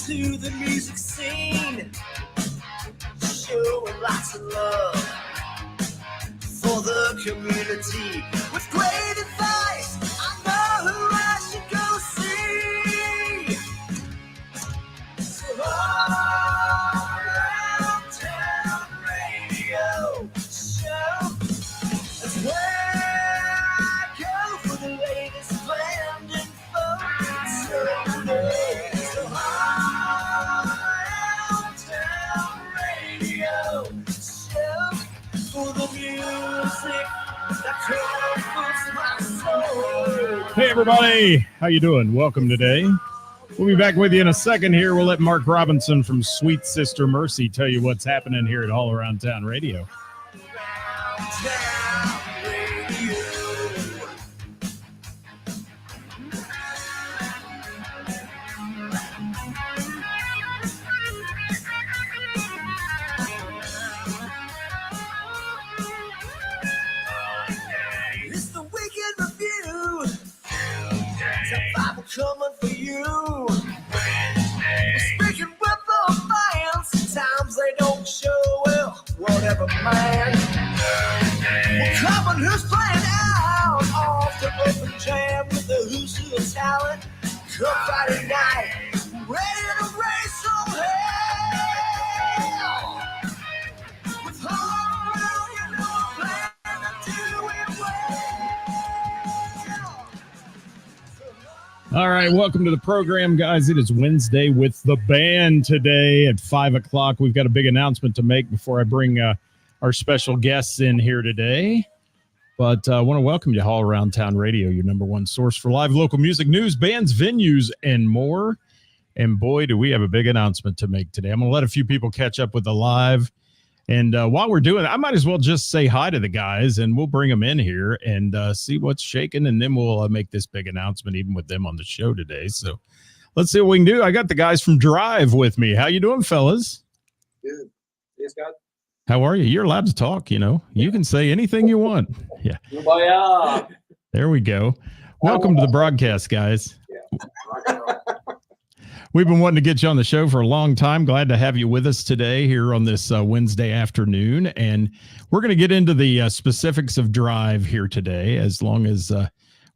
to the music scene, showing lots of love for the community. With great advice, I know who I should go see. So all around town radio show, that's where I go for the latest band info. So all around town radio show for the music that comforts my soul. Hey everybody, how you doing? Welcome today. We'll be back with you in a second here. We'll let Mark Robinson from Sweet Sister Mercy tell you what's happening here at All Around Town Radio. Around town radio. It's the Weekend Review. Top 5 are coming for you. We're speaking with the fans. Sometimes they don't show well. Whatever, man. We're covering who's playing out off the open jam with the Who's Who of Talent. Come Friday night, ready to raise some hell. With all around, you know, plan to do it well. All right, welcome to the program, guys. It is Wednesday with the band today at 5 o'clock. We've got a big announcement to make before I bring our special guests in here today. But I want to welcome you to All Around Town Radio, your number one source for live local music news, bands, venues, and more. And boy, do we have a big announcement to make today. I'm going to let a few people catch up with the live. And while we're doing it, I might as well just say hi to the guys, and we'll bring them in here and see what's shaking, and then we'll make this big announcement even with them on the show today. So let's see what we can do. I got the guys from Drive with me. How you doing, fellas? Good. Hey, Scott. How are you? You're allowed to talk, you know. You can say anything you want. Yeah. There we go. Welcome to the broadcast, guys. We've been wanting to get you on the show for a long time. Glad to have you with us today here on this Wednesday afternoon. And we're going to get into the specifics of Drive here today, as long as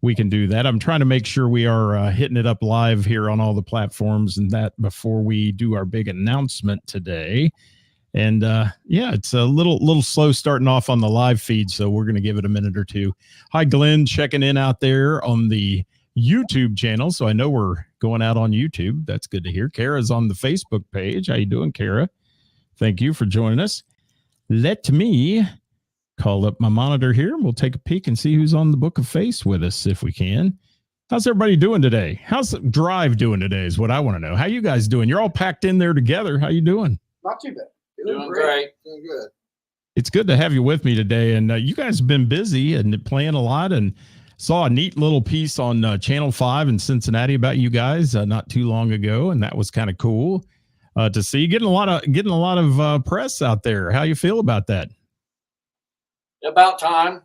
we can do that. I'm trying to make sure we are hitting it up live here on all the platforms and that before we do our big announcement today. And yeah, it's a little slow starting off on the live feed, so we're going to give it a minute or two. Hi, Glenn, checking in out there on the YouTube channel. So I know we're going out on YouTube. That's good to hear. Kara's on the Facebook page. How you doing, Kara? Thank you for joining us. Let me call up my monitor here, and we'll take a peek and see who's on the Book of Face with us if we can. How's everybody doing today? How's Drive doing today is what I want to know. How you guys doing? You're all packed in there together. How you doing? Not too bad. Doing great. Doing good. It's good to have you with me today. And you guys have been busy and playing a lot, and saw a neat little piece on Channel 5 in Cincinnati about you guys not too long ago. And that was kind of cool to see. Getting a lot of press out there. How you feel about that? About time.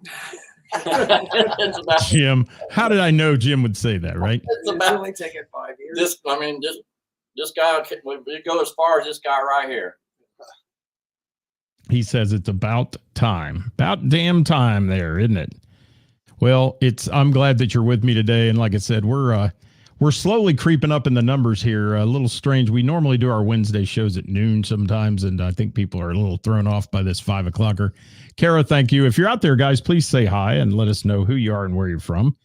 It's about, Jim, how did I know Jim would say that, right? it's about only taking 5 years. this. I mean, this guy. We go as far as this guy right here. He says it's about time. About damn time there, isn't it? Well, I'm glad that you're with me today. And like I said, we're slowly creeping up in the numbers here. A little strange. We normally do our Wednesday shows at noon sometimes, and I think people are a little thrown off by this 5 o'clocker. Kara, thank you. If you're out there, guys, please say hi and let us know who you are and where you're from.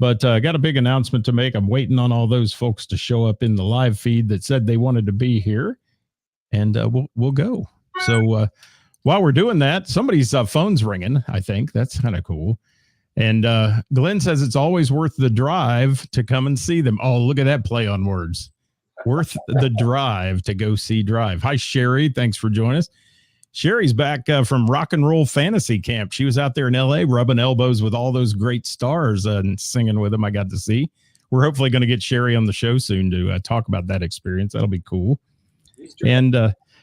But I got a big announcement to make. I'm waiting on all those folks to show up in the live feed that said they wanted to be here, and we'll go. So while we're doing that, somebody's phone's ringing, I think. That's kind of cool. And Glenn says it's always worth the drive to come and see them. Oh, look at that play on words. Worth the drive to go see Drive. Hi, Sherry. Thanks for joining us. Sherry's back from Rock and Roll Fantasy Camp. She was out there in L.A. rubbing elbows with all those great stars and singing with them I got to see. We're hopefully going to get Sherry on the show soon to talk about that experience. That'll be cool. And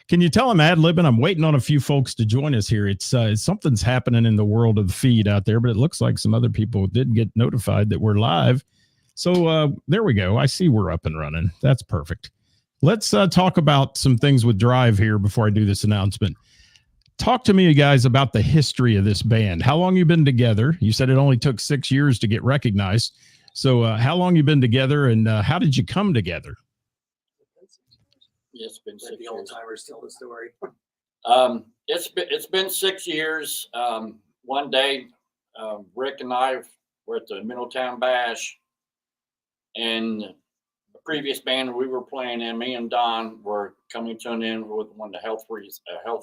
can you tell I'm ad-libbing? I'm waiting on a few folks to join us here. It's something's happening in the world of the feed out there, but it looks like some other people did get notified that we're live. So there we go. I see we're up and running. That's perfect. let's talk about some things with Drive here before I do this announcement. Talk to me, you guys, about the history of this band. How long you been together? You said it only took 6 years to get recognized. So how long you been together, and how did you come together? It's been Let 6 the old years. timers tell the story. It's been 6 years. One day, Rick and I were at the Middletown Bash, and the previous band we were playing in, me and Don were coming to an end with one of the health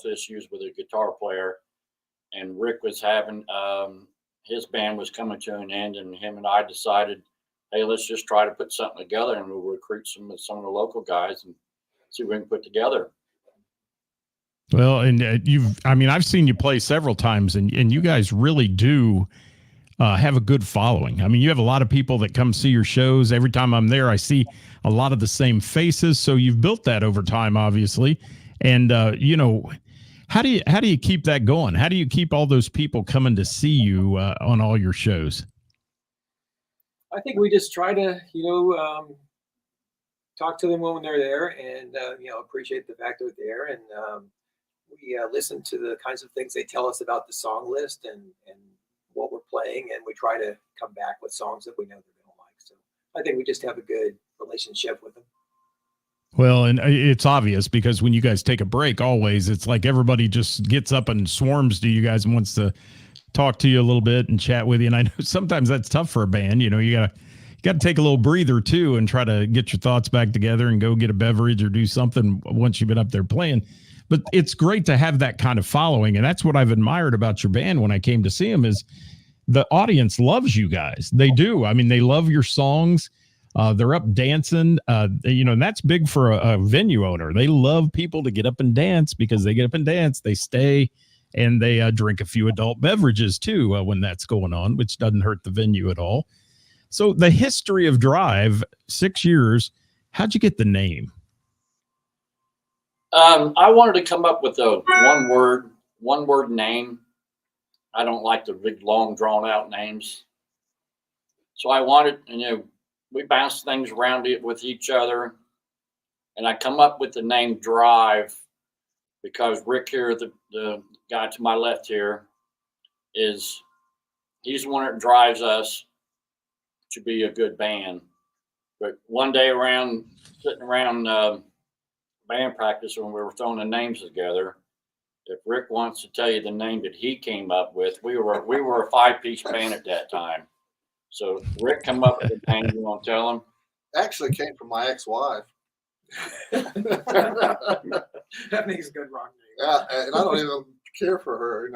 issues with a guitar player, and Rick was having his band was coming to an end, and him and I decided, hey, let's just try to put something together, and we'll recruit some of the local guys and see what we can put together. Well, and I've seen you play several times, and you guys really do have a good following. I mean, you have a lot of people that come see your shows. Every time I'm there, I see a lot of the same faces. So you've built that over time, obviously. And, how do you keep that going? How do you keep all those people coming to see you on all your shows? I think we just try to, talk to them when they're there, and appreciate the fact that they're there, and we listen to the kinds of things they tell us about the song list and what we're playing, and we try to come back with songs that we know they're going to like. So I think we just have a good relationship with them. Well, and it's obvious because when you guys take a break, always it's like everybody just gets up and swarms to you guys and wants to talk to you a little bit and chat with you. And I know sometimes that's tough for a band. You gotta take a little breather too and try to get your thoughts back together and go get a beverage or do something once you've been up there playing. But it's great to have that kind of following, and that's what I've admired about your band when I came to see them is the audience loves you guys. They do. I mean, they love your songs. They're up dancing, and that's big for a venue owner. They love people to get up and dance because they get up and dance, they stay, and they drink a few adult beverages too when that's going on, which doesn't hurt the venue at all. So the history of Drive, 6 years, how'd you get the name? I wanted to come up with a one word name. I don't like the big, long, drawn out names. So I wanted, we bounced things around it with each other, and I come up with the name Drive because Rick here, the guy to my left here, he's the one that drives us to be a good band. But one day sitting around band practice when we were throwing the names together, if Rick wants to tell you the name that he came up with, we were a 5-piece band at that time. So Rick come up with the name. You want to tell him? Actually came from my ex-wife. That makes a good rock name. Yeah, and I don't even care for her.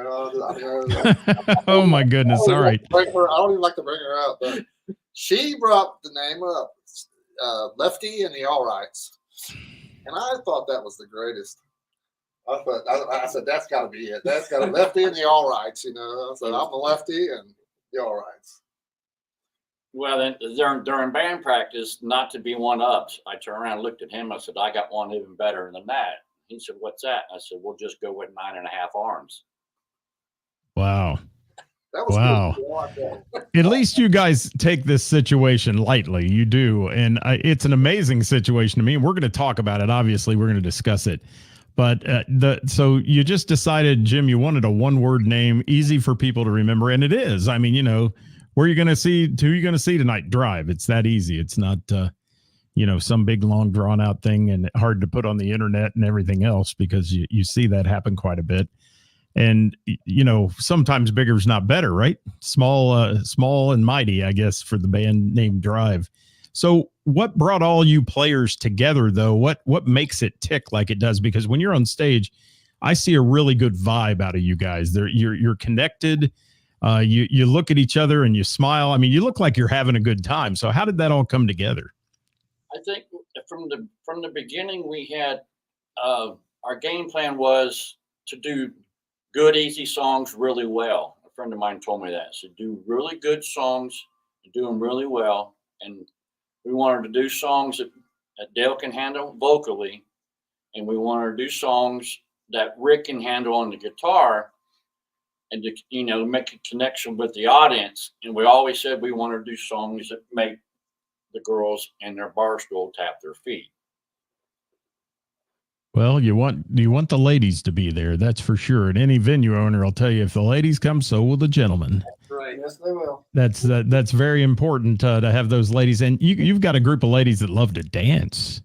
Oh my goodness! All right. I don't even like to bring her up, but she brought the name up, Lefty and the All Rights, and I thought that was the greatest. I said that's got to be it. That's got a Lefty and the All Rights. I said I'm the Lefty and the All Rights. Well, then during band practice, not to be one-ups, I turned around and looked at him. I said, I got one even better than that. He said, what's that? I said, we'll just go with 9.5 arms. Wow. That was wow. At least you guys take this situation lightly. You do. And it's an amazing situation to me. We're going to talk about it. Obviously, we're going to discuss it. But so you just decided, Jim, you wanted a one-word name, easy for people to remember. And it is. I mean, who are you going to see tonight? Drive. It's that easy. It's not, some big, long, drawn out thing and hard to put on the internet and everything else, because you see that happen quite a bit. And, sometimes bigger is not better, right? Small and mighty, I guess, for the band named Drive. So what brought all you players together, though? What makes it tick like it does? Because when you're on stage, I see a really good vibe out of you guys. You're connected. You look at each other and you smile. I mean, you look like you're having a good time. So how did that all come together? I think from the beginning, we had our game plan was to do good, easy songs really well. A friend of mine told me that. So do really good songs, do them really well. And we wanted to do songs that Dale can handle vocally. And we wanted to do songs that Rick can handle on the guitar, and to make a connection with the audience. And we always said we want to do songs that make the girls and their bar stool tap their feet. Well, you want the ladies to be there, that's for sure. And any venue owner will tell you if the ladies come, so will the gentlemen. Right. Yes, they will. That's very important to have those ladies. And you've got a group of ladies that love to dance.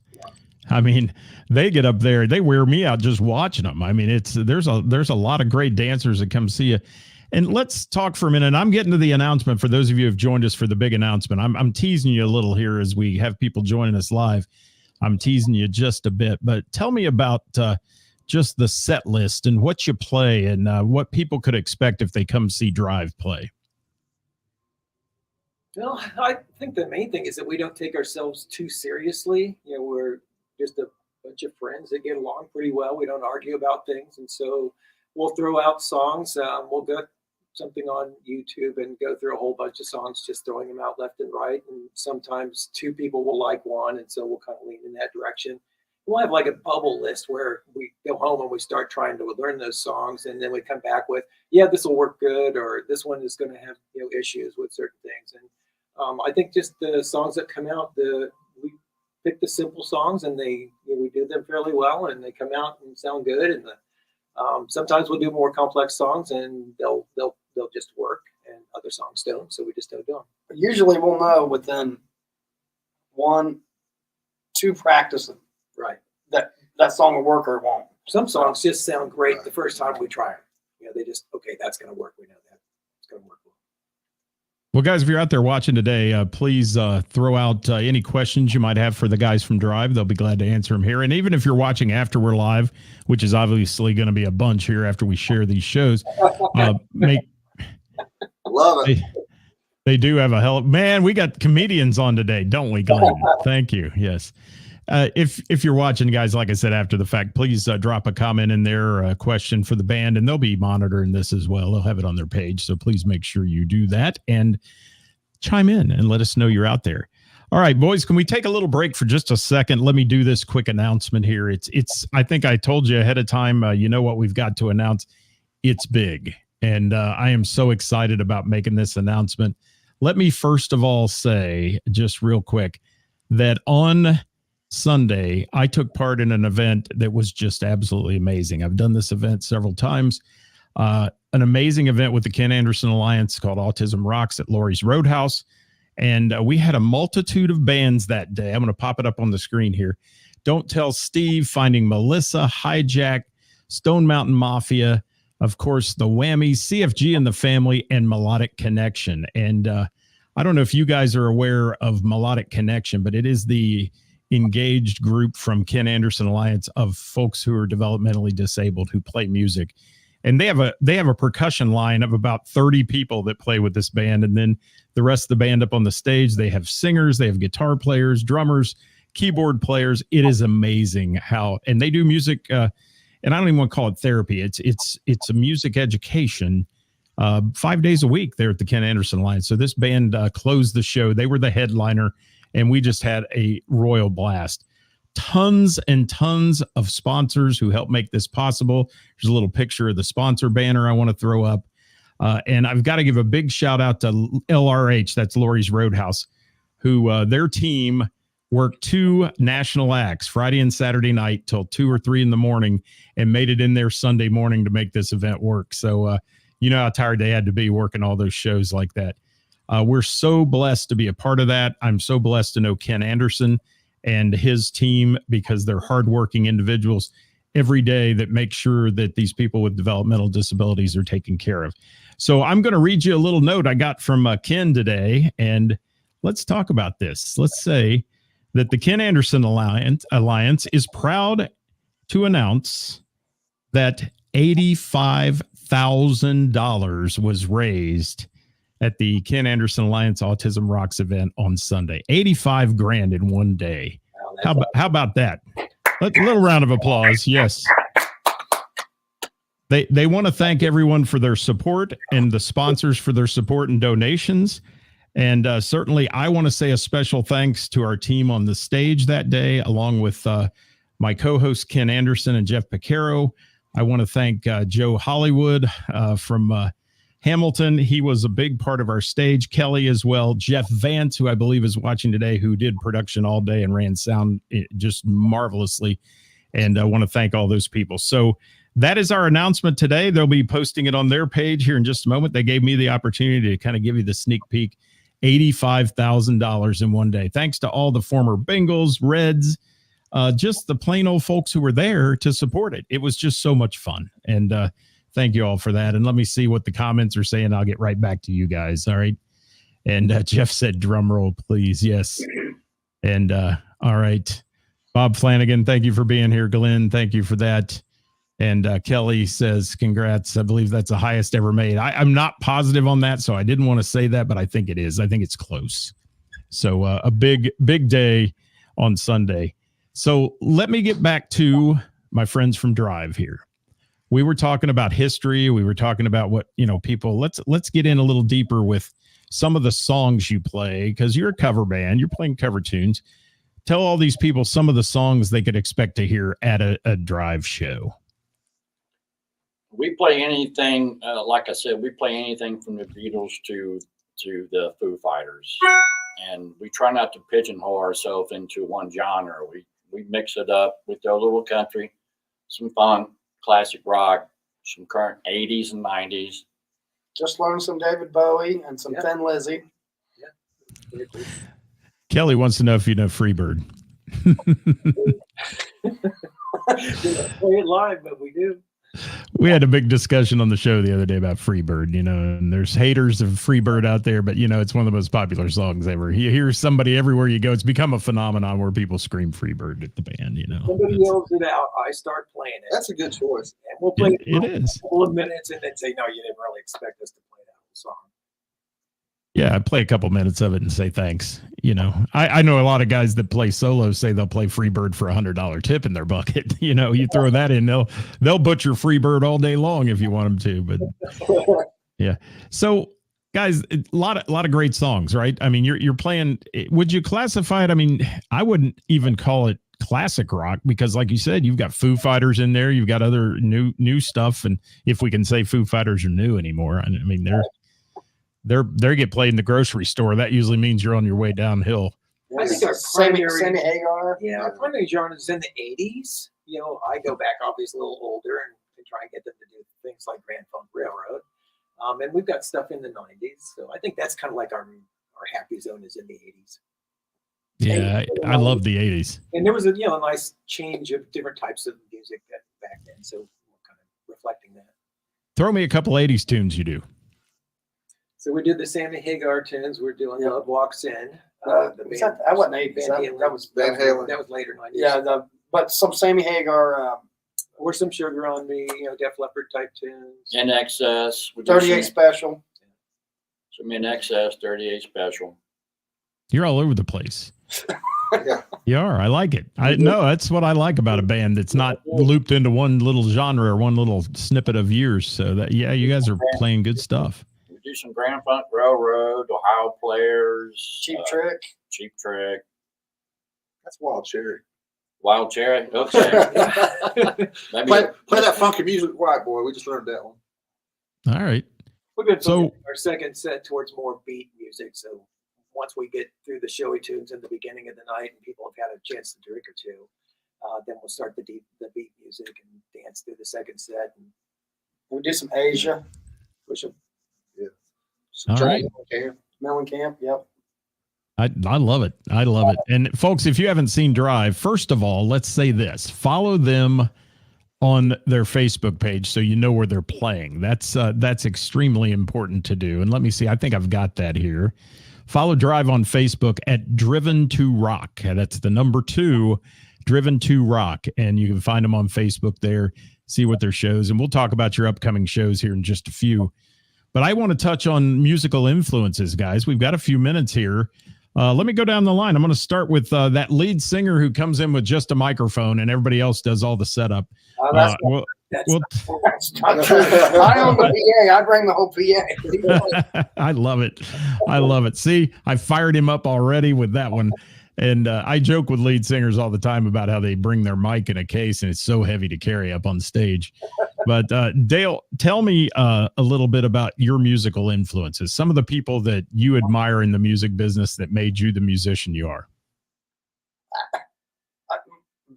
I mean, they get up there, they wear me out just watching them. I mean, there's a lot of great dancers that come see you. And let's talk for a minute. I'm getting to the announcement for those of you who have joined us for the big announcement. I'm teasing you a little here as we have people joining us live. I'm teasing you just a bit, but tell me about just the set list and what you play and what people could expect if they come see Drive play. Well, I think the main thing is that we don't take ourselves too seriously. You know, we're just a bunch of friends that get along pretty well. We don't argue about things. And so we'll throw out songs. We'll get something on YouTube and go through a whole bunch of songs, just throwing them out left and right. And sometimes two people will like one. And so we'll kind of lean in that direction. We'll have like a bubble list where we go home and we start trying to learn those songs. And then we come back with, yeah, this will work good. Or this one is going to have, issues with certain things. And I think just the songs that come out, we pick the simple songs and we do them fairly well and they come out and sound good. And sometimes we'll do more complex songs and they'll just work, and other songs don't. So we just don't do them. Usually we'll know within 1-2 practices Right. that song will work or it won't. Some songs just sound great the first time we try them. They just, okay, that's going to work. We know that it's going to work well. Well, guys, if you're out there watching today, please throw out any questions you might have for the guys from Drive. They'll be glad to answer them here. And even if you're watching after we're live, which is obviously going to be a bunch here after we share these shows, Love it. they do have man. We got comedians on today, don't we, Glenn? Thank you. Yes. If you're watching, guys, like I said, after the fact, please drop a comment in there, a question for the band, and they'll be monitoring this as well. They'll have it on their page. So please make sure you do that and chime in and let us know you're out there. All right, boys, can we take a little break for just a second? Let me do this quick announcement here. I think I told you ahead of time, you know what we've got to announce. It's big. And I am so excited about making this announcement. Let me first of all say, just real quick, that on Sunday, I took part in an event that was just absolutely amazing. I've done this event several times. An amazing event with the Ken Anderson Alliance called Autism Rocks at Laurie's Roadhouse. And we had a multitude of bands that day. I'm going to pop it up on the screen here. Don't Tell Steve, Finding Melissa, Hijack, Stone Mountain Mafia, of course, the Whammies, CFG and the Family, and Melodic Connection. And I don't know if you guys are aware of Melodic Connection, but it is the engaged group from Ken Anderson Alliance of folks who are developmentally disabled who play music. And they have a percussion line of about 30 people that play with this band. And then the rest of the band up on the stage, they have singers, they have guitar players, drummers, keyboard players. It is amazing and they do music. And I don't even want to call it therapy. It's a music education 5 days a week there at the Ken Anderson Alliance. So this band closed the show. They were the headliner, and we just had a royal blast. Tons and tons of sponsors who helped make this possible. There's a little picture of the sponsor banner I want to throw up. And I've got to give a big shout out to LRH, that's Laurie's Roadhouse, who their team worked 2 national acts, Friday and Saturday night till 2 or 3 in the morning, and made it in there Sunday morning to make this event work. So you know how tired they had to be working all those shows like that. We're so blessed to be a part of that. I'm so blessed to know Ken Anderson and his team, because they're hardworking individuals every day that make sure that these people with developmental disabilities are taken care of. So I'm going to read you a little note I got from Ken today, and let's talk about this. Let's say that the Ken Anderson Alliance is proud to announce that $85,000 was raised at the Ken Anderson Alliance Autism Rocks event on Sunday. $85,000 in one day. How about that? A little round of applause. Yes. They want to thank everyone for their support and the sponsors for their support and donations. And certainly I want to say a special thanks to our team on the stage that day, along with my co-hosts Ken Anderson and Jeff Picaro. I want to thank Joe Hollywood from Hamilton. He was a big part of our stage. Kelly as well. Jeff Vance, who I believe is watching today, who did production all day and ran sound just marvelously. And I want to thank all those people. So that is our announcement today. They'll be posting it on their page here in just a moment. They gave me the opportunity to kind of give you the sneak peek. $85,000 in one day. Thanks to all the former Bengals, Reds, just the plain old folks who were there to support it. It was just so much fun. And thank you all for that. And let me see what the comments are saying. I'll get right back to you guys. All right. And Jeff said, drum roll, please. Yes. And all right. Bob Flanagan, thank you for being here. Glenn, thank you for that. And Kelly says, congrats. I believe that's the highest ever made. I'm not positive on that, so I didn't want to say that, but I think it is. I think it's close. So a big day on Sunday. So let me get back to my friends from Drive here. We were talking about history. We were talking about what, people, let's get in a little deeper with some of the songs you play, because you're a cover band. You're playing cover tunes. Tell all these people some of the songs they could expect to hear at a Drive show. We play anything, like I said, we play anything from the Beatles to the Foo Fighters. And we try not to pigeonhole ourselves into one genre. We mix it up. We throw a little country, some fun, classic rock, some current 80s and 90s. Just learned some David Bowie and some Thin Lizzy. Kelly wants to know if you know Freebird. We don't play it live, but we do. We had a big discussion on the show the other day about Freebird, and there's haters of Freebird out there, but it's one of the most popular songs ever. You hear somebody everywhere you go. It's become a phenomenon where people scream Freebird at the band, Somebody yells it out, I start playing it. That's a good choice. And we'll play It is. a couple of minutes and then say, no, you didn't really expect us to play that whole song. Yeah, I play a couple minutes of it and say thanks. I know a lot of guys that play solos say they'll play Freebird for $100 tip in their bucket. You throw that in, they'll butcher Freebird all day long if you want them to. But yeah, so guys, a lot of great songs, right? I mean, you're playing. Would you classify it? I mean, I wouldn't even call it classic rock because, like you said, you've got Foo Fighters in there. You've got other new stuff, and if we can say Foo Fighters are new anymore, I mean they get played in the grocery store. That usually means you're on your way downhill. I think our Sammy primary, Hagar. yeah, our primary genre is in the 80s. I go back obviously a little older and try and get them to do things like Grand Funk Railroad. And we've got stuff in the 90s. So I think that's kind of like our happy zone is in the 80s. Yeah, I love the 80s. And there was a nice change of different types of music back then. So we're kind of reflecting that. Throw me a couple 80s tunes you do. So we did the Sammy Hagar tunes. We're doing Love Walks In. That wasn't 80s. That was Van Halen. That was later 90s. Yeah, but some Sammy Hagar. Or some Sugar on Me, Def Leppard type tunes. In Excess. We do 38 Special. some In Excess, 38 Special. You're all over the place. Yeah. You are. I like it. That's what I like about a band that's not looped into one little genre or one little snippet of years. So that, you guys are playing good stuff. We do some Grand Funk Railroad, Ohio Players, Cheap Trick. Cheap Trick, That's Wild Cherry. Wild Cherry. Okay. Maybe Play that funky music, white boy. We just learned that one. All right. We're going to So- put our second set towards more beat music. So once we get through the showy tunes in the beginning of the night and people have had a chance to drink or two, then we'll start the beat music and dance through the second set and We did some Asia. push them. All right. Mellencamp. Yep. I love it. I love it. And folks, if you haven't seen Drive, first of all, let's say this: follow them on their Facebook page so you know where they're playing. That's extremely important to do. And let me see. I think I've got that here. Follow Drive on Facebook at Driven to Rock. That's the number 2, Driven to Rock, and you can find them on Facebook there. See what their shows, and we'll talk about your upcoming shows here in just a few. But I want to touch on musical influences, guys. We've got a few minutes here. Let me go down the line. I'm going to start with that lead singer who comes in with just a microphone and everybody else does all the setup. That's not true. I own the PA. I bring the whole PA. I love it. I love it. See, I fired him up already with that one. And I joke with lead singers all the time about how they bring their mic in a case and it's so heavy to carry up on stage. But Dale, tell me a little bit about your musical influences, some of the people that you admire in the music business that made you the musician you are.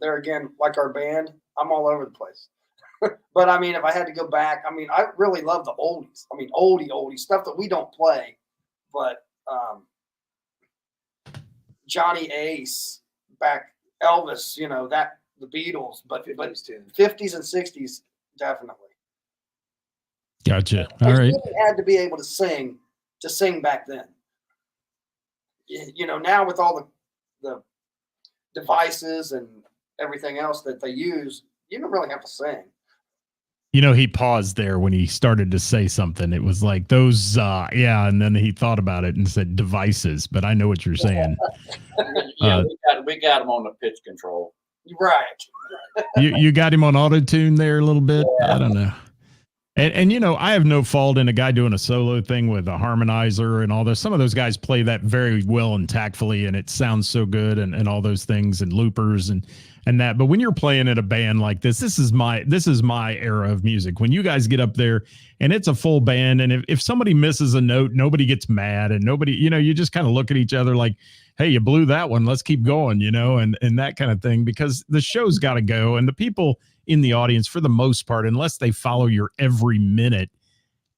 there again, like our band, I'm all over the place. But I mean, if I had to go back, I mean, I really love the oldies. I mean, oldie stuff that we don't play, but Johnny Ace, back Elvis, you know, that the Beatles, but 50s and 60s, definitely. Gotcha. All right. You had to be able to sing back then. You know, now with all the devices and everything else that they use, you don't really have to sing. You know, he paused there when he started to say something. It was like those, yeah. And then he thought about it and said devices, but I know what you're saying. Yeah, we got him on the pitch control. Right. You got him on auto tune there a little bit. Yeah. I don't know. And you know, I have no fault in a guy doing a solo thing with a harmonizer and all this. Some of those guys play that very well and tactfully, and it sounds so good, and all those things, and loopers and that. But when you're playing in a band like this is my era of music. When you guys get up there and it's a full band, and if somebody misses a note, nobody gets mad, and nobody, you know, you just kind of look at each other like, hey, you blew that one, let's keep going, you know, and that kind of thing, because the show's got to go, and the people in the audience, for the most part, unless they follow your every minute,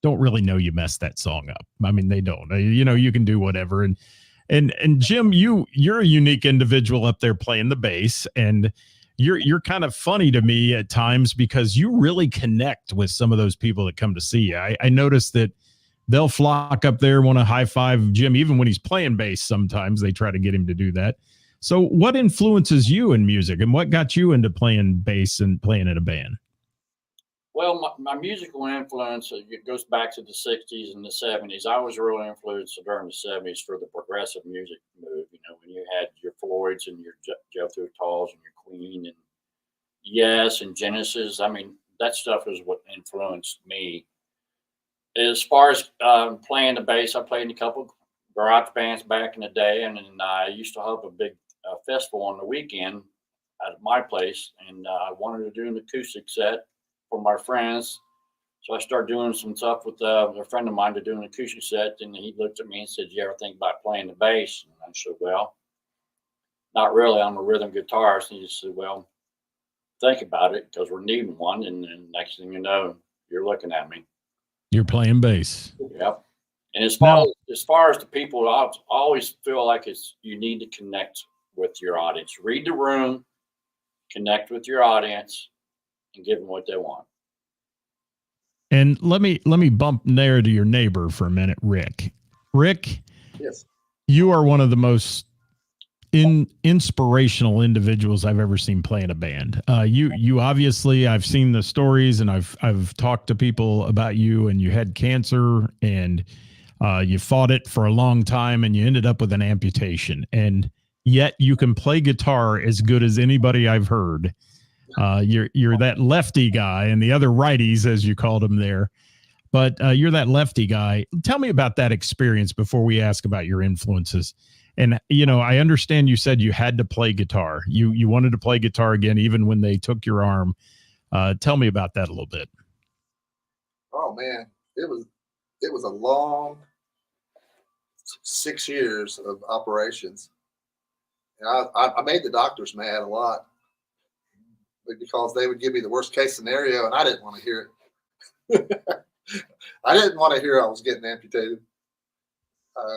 don't really know you messed that song up. I mean, they don't. You know, you can do whatever. And Jim, you're a unique individual up there playing the bass, and you're kind of funny to me at times because you really connect with some of those people that come to see you. I noticed that they'll flock up there, want to high five Jim, even when he's playing bass. Sometimes they try to get him to do that. So what influences you in music, and what got you into playing bass and playing in a band? Well, my musical influence, it goes back to the 60s and the 70s. I was really influenced during the 70s for the progressive music move. You know, when you had your Floyds and your Jethro Tulls and your Queen and Yes and Genesis. I mean, that stuff is what influenced me. As far as playing the bass, I played in a couple garage bands back in the day, and then I used to have a big festival on the weekend at my place, and I wanted to do an acoustic set for my friends. So I started doing some stuff with a friend of mine to do an acoustic set, and he looked at me and said, "You ever think about playing the bass?" And I said, "Well, not really. I'm a rhythm guitarist." And he said, "Well, think about it, because we're needing one." And then next thing you know, you're looking at me. You're playing bass. Yep. And as far as the people, I always feel like you need to connect with your audience. Read the room, connect with your audience, and give them what they want. And let me bump there to your neighbor for a minute, Rick. Rick, Yes. You are one of the most inspirational individuals I've ever seen play in a band. You obviously, I've seen the stories, and I've talked to people about you, and you had cancer, and you fought it for a long time, and you ended up with an amputation, and yet you can play guitar as good as anybody I've heard. You're that lefty guy, and the other righties, as you called them there, but you're that lefty guy. Tell me about that experience before we ask about your influences. And, you know, I understand you said you had to play guitar. You wanted to play guitar again, even when they took your arm. Tell me about that a little bit. Oh man, it was a long 6 years of operations. And I made the doctors mad a lot, because they would give me the worst case scenario, and I didn't want to hear it. I didn't want to hear I was getting amputated.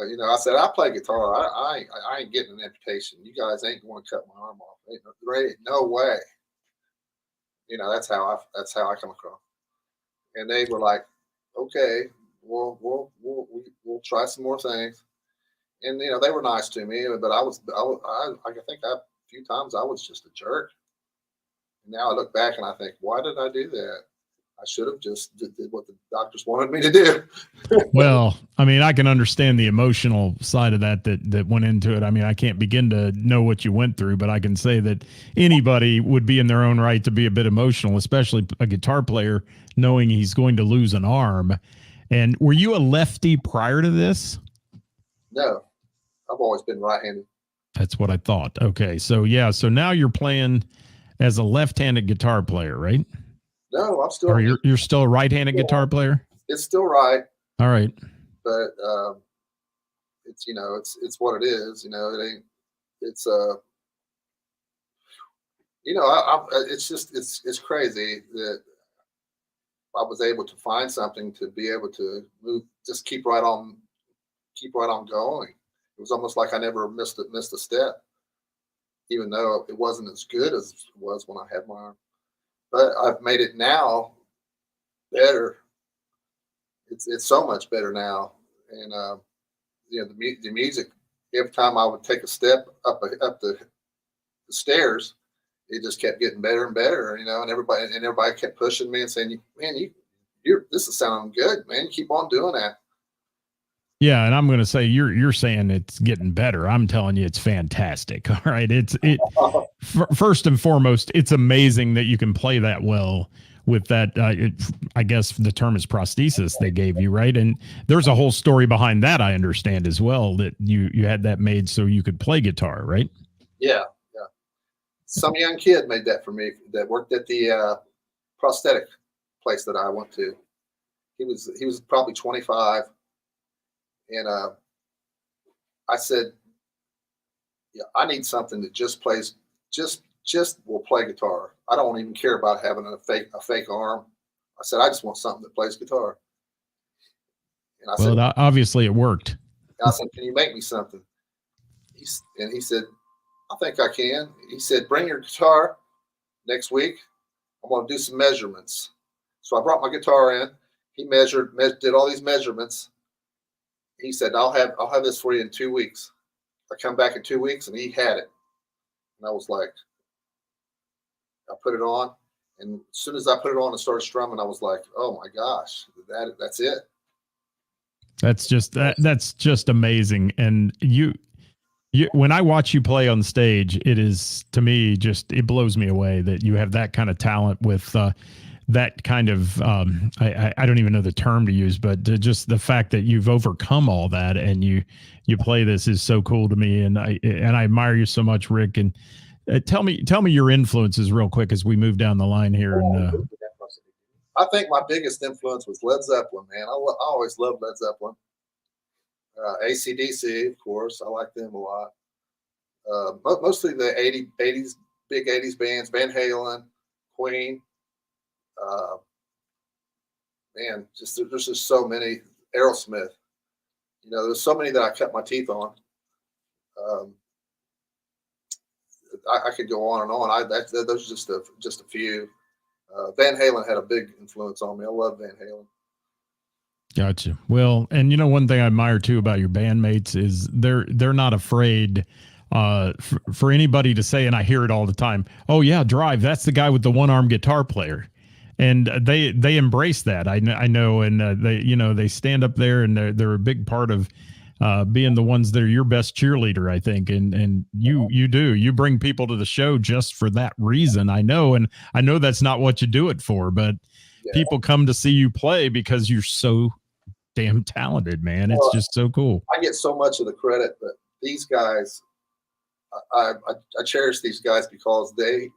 You know, I said, I play guitar. I ain't getting an amputation. You guys ain't going to cut my arm off. Ain't no way. You know, that's how I come across. And they were like, okay, we'll try some more things. And you know, they were nice to me, but I think a few times I was just a jerk. And now I look back and I think, why did I do that? I should have just did what the doctors wanted me to do. Well, I mean, I can understand the emotional side of that went into it. I mean, I can't begin to know what you went through, but I can say that anybody would be in their own right to be a bit emotional, especially a guitar player, knowing he's going to lose an arm. And were you a lefty prior to this? No, I've always been right-handed. That's what I thought. Okay. So yeah. So now you're playing as a left-handed guitar player, right? No, I'm still. Or you're still a right-handed guitar player? It's still right. All right. But it's, you know, it's what it is. You know, it ain't. It's You know, it's just it's crazy that I was able to find something to be able to move, just keep right on going. It was almost like I never missed a step, even though it wasn't as good as it was when I had my arm. But I've made it now better. It's so much better now, and you know, the music. Every time I would take a step up the stairs, it just kept getting better and better, you know. And everybody kept pushing me and saying, "Man, you're this is sounding good, man. You keep on doing that." Yeah, and I'm going to say you're saying it's getting better. I'm telling you, it's fantastic. All right, first and foremost, it's amazing that you can play that well with that. I guess the term is prosthesis they gave you, right? And there's a whole story behind that. I understand as well that you had that made so you could play guitar, right? Yeah. Some young kid made that for me that worked at the prosthetic place that I went to. He was probably 25. And I said, "Yeah, I need something that just plays, just will play guitar. I don't even care about having a fake arm." I said, "I just want something that plays guitar." And I said, obviously it worked. I said, "Can you make me something?" And he said, "I think I can." He said, "Bring your guitar next week. I'm going to do some measurements." So I brought my guitar in. He did all these measurements. He said, I'll have this for you in 2 weeks. I come back in 2 weeks and he had it. And I was like, I put it on. And as soon as I put it on and started strumming, I was like, oh my gosh, that's it. That's just amazing. And you, when I watch you play on stage, it is, to me, it blows me away that you have that kind of talent with, that kind of I don't even know the term to use, but just the fact that you've overcome all that and you play this is so cool to me, and I admire you so much, Rick. And tell me your influences real quick as we move down the line here. And I think my biggest influence was Led Zeppelin, man. I always loved Led Zeppelin. AC/DC, of course, I like them a lot. Mostly the 80s, big 80s bands, Van Halen, Queen. Man, there's just so many. Aerosmith, you know, there's so many that I cut my teeth on. I could go on and on. Those are just a few. Van Halen had a big influence on me. I love Van Halen. Gotcha. Well, and you know, one thing I admire too about your bandmates is they're not afraid for anybody to say, and I hear it all the time, "Oh yeah, Drive, that's the guy with the one-arm guitar player." And they embrace that. I know, and they stand up there, and they're a big part of being the ones that are your best cheerleader, I think. And you bring people to the show just for that reason. I know, and I know that's not what you do it for, but people come to see you play because you're so damn talented, man. It's just so cool. I get so much of the credit, but these guys, I cherish these guys because they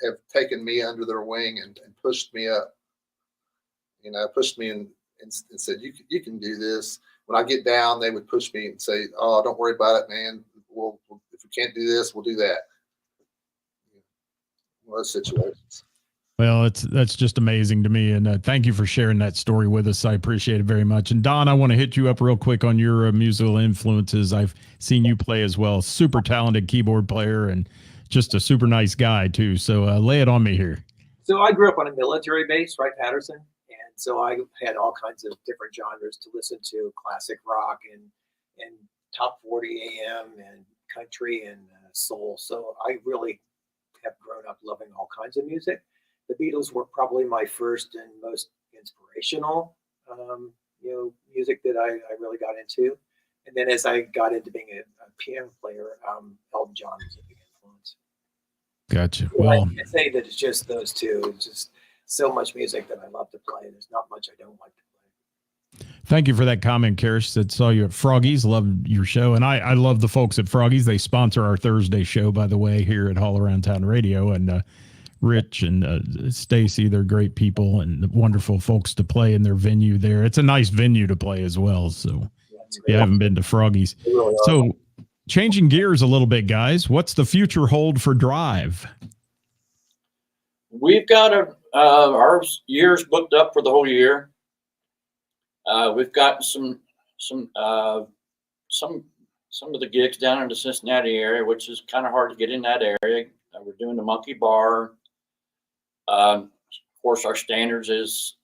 have taken me under their wing and pushed me up, you know, pushed me and said, you can do this. When I get down, they would push me and say, "Oh, don't worry about it, man. We'll if we can't do this, we'll do that." Those situations. Well, that's just amazing to me. And thank you for sharing that story with us. I appreciate it very much. And Don, I want to hit you up real quick on your musical influences. I've seen you play as well. Super talented keyboard player and just a super nice guy too. So lay it on me here. So I grew up on a military base, right, Patterson. And so I had all kinds of different genres to listen to, classic rock and top 40 AM and country and soul. So I really have grown up loving all kinds of music. The Beatles were probably my first and most inspirational, music that I really got into. And then as I got into being a piano player, Elton John was a big influence. Gotcha. Well, I say that it's just those two. It's just so much music that I love to play. There's not much I don't like to play. Thank you for that comment, Karish. That saw you at Froggies. Loved your show. And I love the folks at Froggies. They sponsor our Thursday show, by the way, here at All Around Town Radio. And Rich and Stacy, they're great people and wonderful folks to play in their venue there. It's a nice venue to play as well. So if you haven't been to Froggies. Really so changing gears a little bit, guys. What's the future hold for Drive? We've got our year's booked up for the whole year. We've got some of the gigs down in the Cincinnati area, which is kind of hard to get in that area. We're doing the Monkey Bar. Of course, our standards is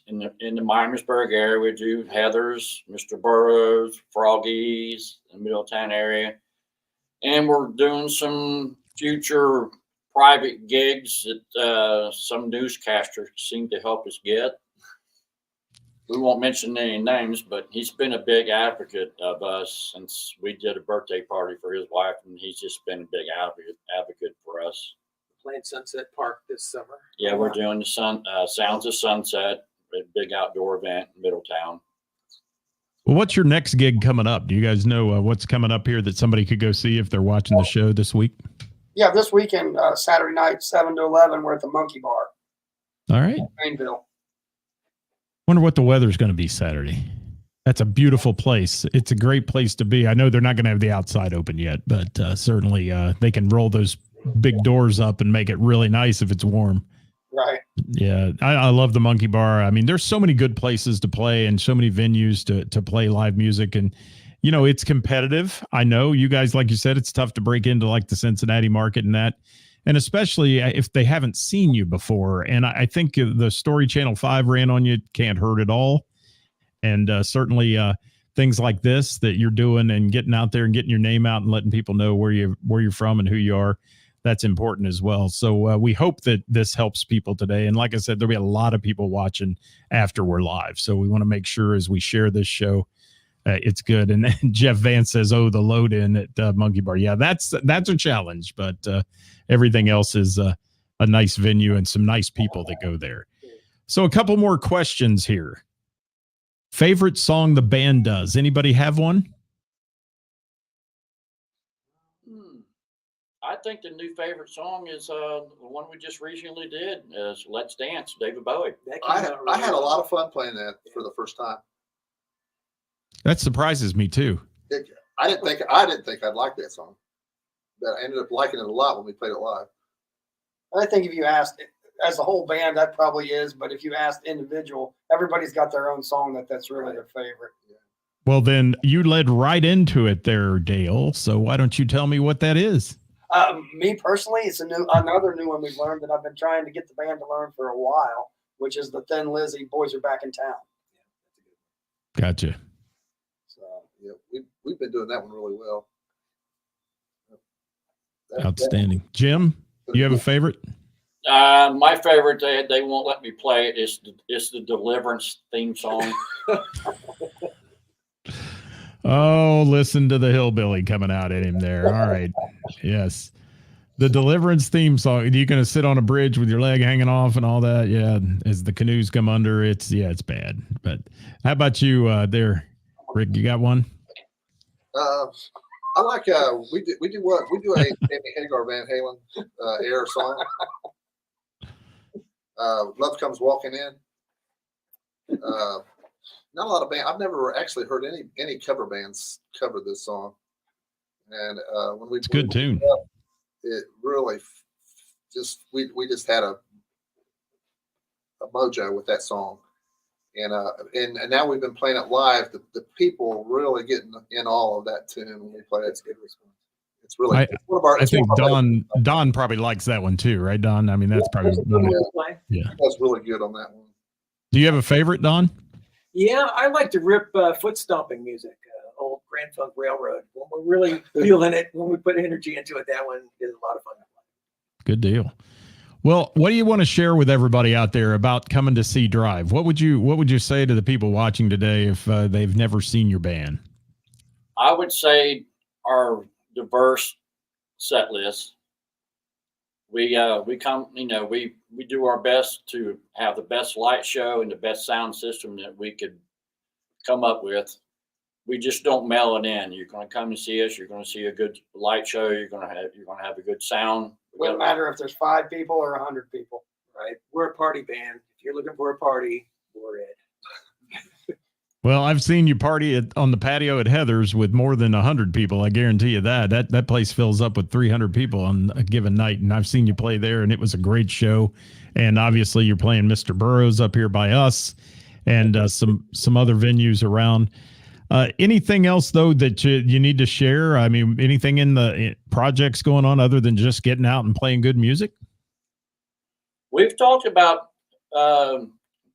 in the Miamisburg area. We do Heather's, Mr. Burroughs, Froggy's, in the Middletown area, and we're doing some future private gigs that some newscasters seem to help us get. We won't mention any names, but he's been a big advocate of us since we did a birthday party for his wife, and he's just been a big advocate for us. Playing Sunset Park this summer. Yeah, we're doing the Sounds of Sunset, a big outdoor event in Middletown. Well, what's your next gig coming up? Do you guys know what's coming up here that somebody could go see if they're watching the show this week? Yeah, this weekend, Saturday night, 7 to 11, we're at the Monkey Bar, All right. Greenville. Wonder what the weather's going to be Saturday. That's a beautiful place. It's a great place to be. I know they're not going to have the outside open yet, but certainly they can roll those big doors up and make it really nice if it's warm. Right. Yeah, I love the Monkey Bar. I mean, there's so many good places to play and so many venues to play live music. And, you know, it's competitive. I know you guys, like you said, it's tough to break into like the Cincinnati market and that. And especially if they haven't seen you before. And I think the story Channel 5 ran on you can't hurt at all. And certainly things like this that you're doing and getting out there and getting your name out and letting people know where you're from and who you are, that's important as well. So we hope that this helps people today. And like I said, there'll be a lot of people watching after we're live. So we want to make sure as we share this show, it's good. And Jeff Vance says, "Oh, the load in at Monkey Bar." Yeah, that's a challenge, but everything else is a nice venue and some nice people that go there. So a couple more questions here. Favorite song the band does? Anybody have one? I think the new favorite song is the one we just recently did, is "Let's Dance," David Bowie. I had a lot of fun playing that for the first time. That surprises me too. I didn't think I'd like that song, but I ended up liking it a lot when we played it live. I think if you asked, as a whole band, that probably is. But if you asked individual, everybody's got their own song that's really their favorite. Well, then you led right into it there, Dale. So why don't you tell me what that is? Me personally, it's another new one we've learned that I've been trying to get the band to learn for a while, which is the Thin Lizzy "Boys Are Back in Town." Gotcha. So yeah, we've been doing that one really well. Outstanding. Jim, you have a favorite? My favorite, they won't let me play it. It's the Deliverance theme song. Oh, listen to the hillbilly coming out at him there. All right. Yes. The Deliverance theme song. Are you going to sit on a bridge with your leg hanging off and all that? Yeah. As the canoes come under, it's bad. But how about you there, Rick? You got one? I like we do a Sammy Hagar Van Halen air song. Love Comes Walking In. Not a lot of bands. I've never actually heard any cover bands cover this song. And when we, it's a good tune. It really just we just had a mojo with that song, and now we've been playing it live. The people really getting in all of that tune when we play it. It's good response. It's really it's one of our. I think Don probably likes that one too, right, Don? I mean, that's probably yeah. That's really good on that one. Do you have a favorite, Don? Yeah, I like to rip foot stomping music, old Grand Funk Railroad. When we're really feeling it, when we put energy into it, that one is a lot of fun. Good deal. Well, what do you want to share with everybody out there about coming to see Drive? What would you say to the people watching today if they've never seen your band? I would say our diverse set list. We come, we do our best to have the best light show and the best sound system that we could come up with. We just don't mail it in. You're going to come and see us. You're going to see a good light show. You're going to have a good sound. It wouldn't matter if there's 5 people or 100 people. Right? We're a party band. If you're looking for a party, we're it. Well, I've seen you party on the patio at Heather's with more than 100 people. I guarantee you that. That place fills up with 300 people on a given night. And I've seen you play there, and it was a great show. And obviously, you're playing Mr. Burroughs up here by us, and some other venues around. Anything else though that you need to share? I mean, anything in the projects going on other than just getting out and playing good music? We've talked about cutting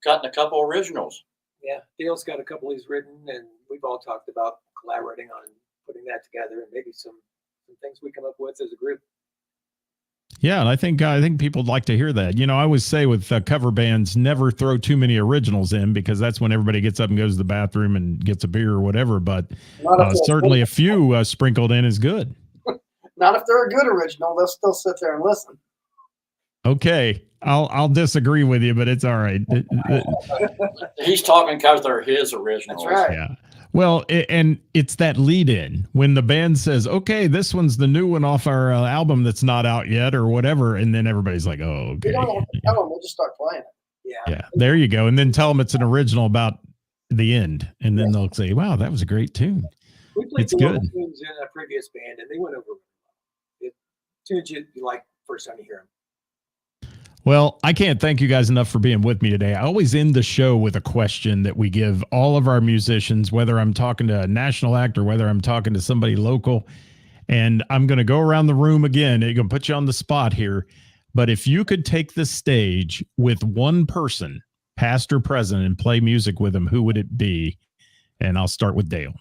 a couple originals. Yeah, Dale's got a couple he's written, and we've all talked about collaborating on putting that together, and maybe some things we come up with as a group. Yeah, and I think people like to hear that. You know, I always say with cover bands, never throw too many originals in, because that's when everybody gets up and goes to the bathroom and gets a beer or whatever. But certainly a few sprinkled in is good. Not if they're a good original. They'll still sit there and listen. Okay, I'll disagree with you, but it's all right. He's talking because they're his originals. That's right. Yeah. Well, and it's that lead in when the band says, okay, this one's the new one off our album that's not out yet or whatever. And then everybody's like, oh, okay. You don't have to tell them. They just start playing it. Yeah, there you go. And then tell them it's an original about the end. And then they'll say, wow, that was a great tune. We played It's good. tunes in a previous band, and they went over it. Tunes you like first time you hear them. Well, I can't thank you guys enough for being with me today. I always end the show with a question that we give all of our musicians, whether I'm talking to a national act or whether I'm talking to somebody local. And I'm going to go around the room again. I'm going to put you on the spot here. But if you could take the stage with one person, past or present, and play music with them, who would it be? And I'll start with Dale.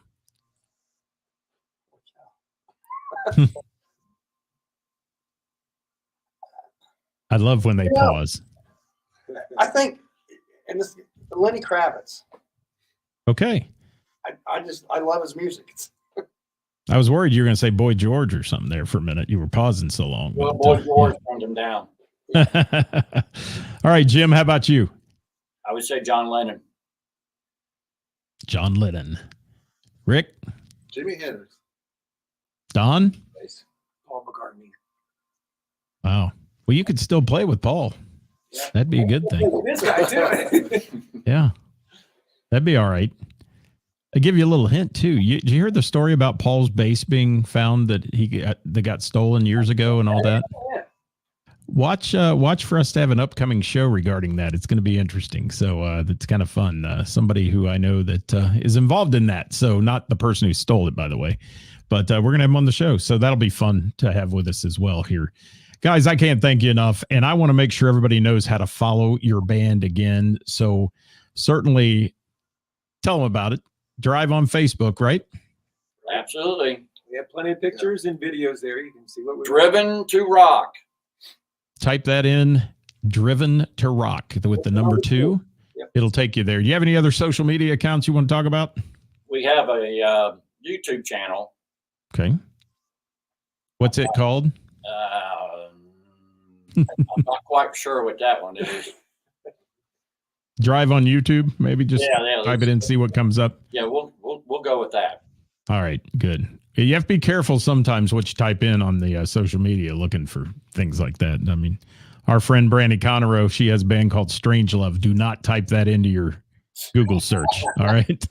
I love when they pause. I think, and this Lenny Kravitz. Okay. I love his music. I was worried you were going to say Boy George or something there for a minute. You were pausing so long. Well, Boy George brings him down. All right, Jim, how about you? I would say John Lennon. John Lennon. Rick? Jimi Hendrix. Don? Paul McCartney. Wow. Well, you could still play with Paul. That'd be a good thing. This guy too. Yeah. That'd be all right. I give you a little hint too. Did you hear the story about Paul's bass being found that got stolen years ago and all that? Yeah. Watch for us to have an upcoming show regarding that. It's going to be interesting. So that's kind of fun. Somebody who I know that is involved in that. So not the person who stole it, by the way, but we're going to have him on the show. So that'll be fun to have with us as well here. Guys, I can't thank you enough. And I want to make sure everybody knows how to follow your band again. So certainly tell them about it. Drive on Facebook, right? Absolutely. We have plenty of pictures and videos there. You can see what we're Driven to Rock. Type that in, Driven to Rock with the number 2. Yep. It'll take you there. Do you have any other social media accounts you want to talk about? We have a YouTube channel. Okay. What's it called? I'm not quite sure what that one is. Drive on YouTube, maybe just Yeah, type it in, see what comes up. Yeah, we'll go with that. All right, good. You have to be careful sometimes what you type in on the social media looking for things like that. I mean, our friend Brandy Conero, she has a band called Strangelove. Do not type that into your Google search. All right.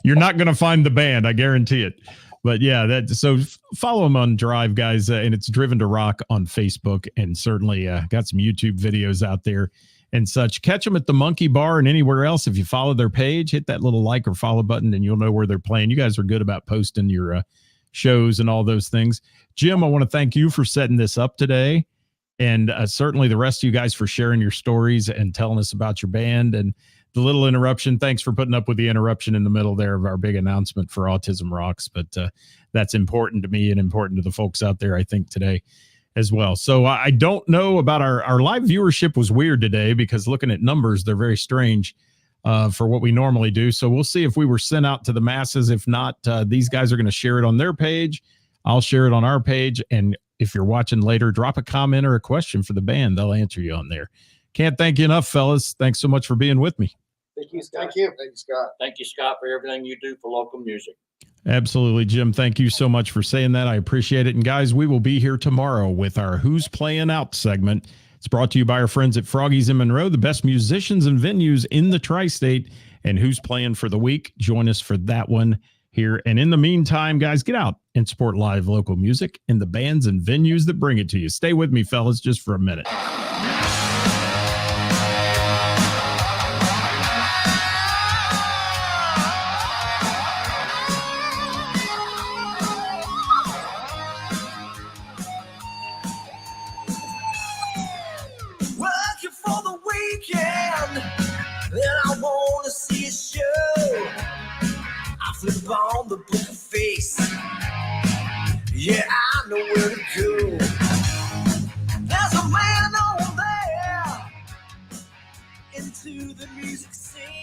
You're not going to find the band. I guarantee it. But yeah, so follow them on Drive, guys. And it's Driven to Rock on Facebook, and certainly got some YouTube videos out there and such. Catch them at the Monkey Bar and anywhere else. If you follow their page, hit that little like or follow button and you'll know where they're playing. You guys are good about posting your shows and all those things. Jim, I want to thank you for setting this up today. And certainly the rest of you guys for sharing your stories and telling us about your band and the little interruption. Thanks for putting up with the interruption in the middle there of our big announcement for Autism Rocks. But that's important to me and important to the folks out there, I think, today as well. So I don't know about our live viewership was weird today because looking at numbers, they're very strange for what we normally do. So we'll see if we were sent out to the masses. If not, these guys are going to share it on their page. I'll share it on our page. And if you're watching later, drop a comment or a question for the band. They'll answer you on there. Can't thank you enough, fellas. Thanks so much for being with me. Thank you, Scott. Thank you. Thank you, Scott. Thank you, Scott, for everything you do for local music. Absolutely, Jim. Thank you so much for saying that. I appreciate it. And guys, we will be here tomorrow with our Who's Playing Out segment. It's brought to you by our friends at Froggy's in Monroe, the best musicians and venues in the tri-state. and who's playing for the week. Join us for that one here. And in the meantime, guys, get out and support live local music and the bands and venues that bring it to you. Stay with me, fellas, just for a minute. Working for the weekend, then I want to see a show. I flip on the book face. Yeah, I know where to go. There's a man over there into the music scene.